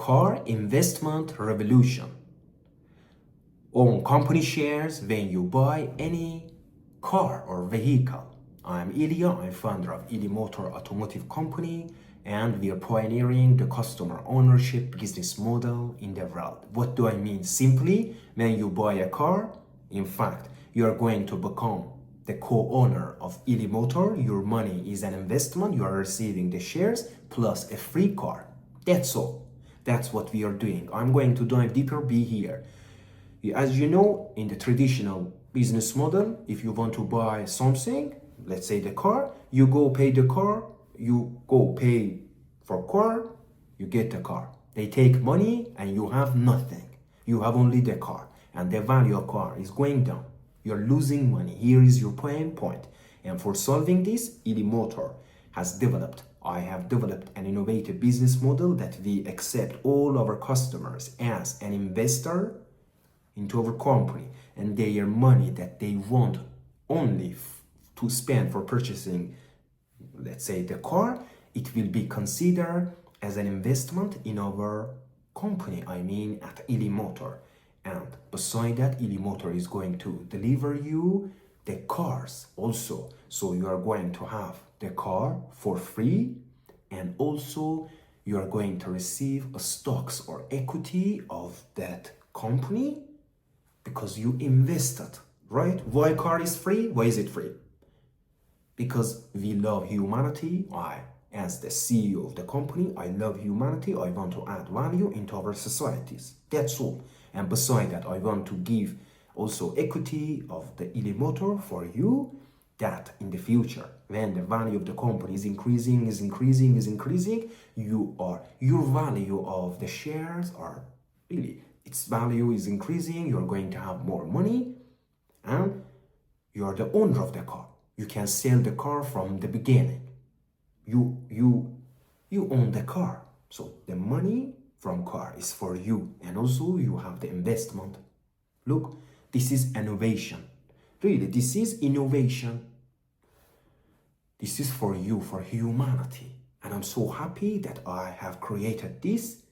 car investment revolution. Own company shares when you buy any car or vehicle. I'm Ilia, I'm founder of ILIMOTOR Automotive company, and we are pioneering the customer ownership business model in the world. What do I mean? Simply, when you buy a car, in fact, you are going to become the co-owner of ILIMOTOR. Your money is an investment. You are receiving the shares plus a free car. That's all. That's what we are doing. I'm going to dive deeper, be here. As you know, in the traditional business model, if you want to buy something, let's say the car, you go pay the car, you go pay for car, you get the car. They take money and you have nothing. You have only the car, and the value of car is going down. You're losing money. Here is your pain point. And for solving this, ILIMOTOR I have developed an innovative business model that we accept all our customers as an investor into our company, and their money that they want only to spend for purchasing, let's say, the car, it will be considered as an investment in our company, at ILIMOTOR. And beside that, ILIMOTOR is going to deliver you the cars also. So you are going to have the car for free, and also you are going to receive stocks or equity of that company because you invested, right? Why car is free? Why is it free? Because we love humanity. As the CEO of the company, I love humanity. I want to add value into our societies. That's all. And beside that, I want to give also equity of the ILIMOTOR for you, that in the future, when the value of the company is increasing, your value of the shares are really, its value is increasing, you're going to have more money, and you're the owner of the car. You can sell the car from the beginning. You own the car. So the money from car is for you, and also you have the investment. Look, this is innovation. Really, this is innovation. This is for you, for humanity. And I'm so happy that I have created this,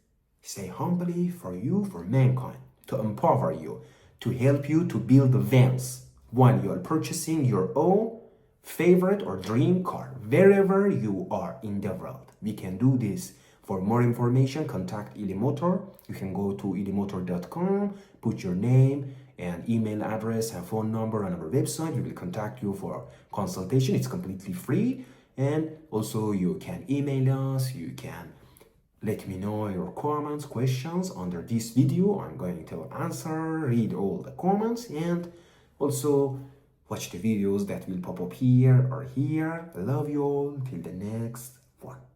say humbly, for you, for mankind, to empower you, to help you to build the vans when you are purchasing your own favorite or dream car, wherever you are in the world. We can do this. For more information, contact ILIMOTOR. You can go to ilimotor.com, put your name and email address and phone number on our website. We will contact you for consultation. It's completely free. And also you can email us. You can let me know your comments, questions under this video. I'm going to answer, read all the comments, and also watch the videos that will pop up here or here. I love you all. Till the next one.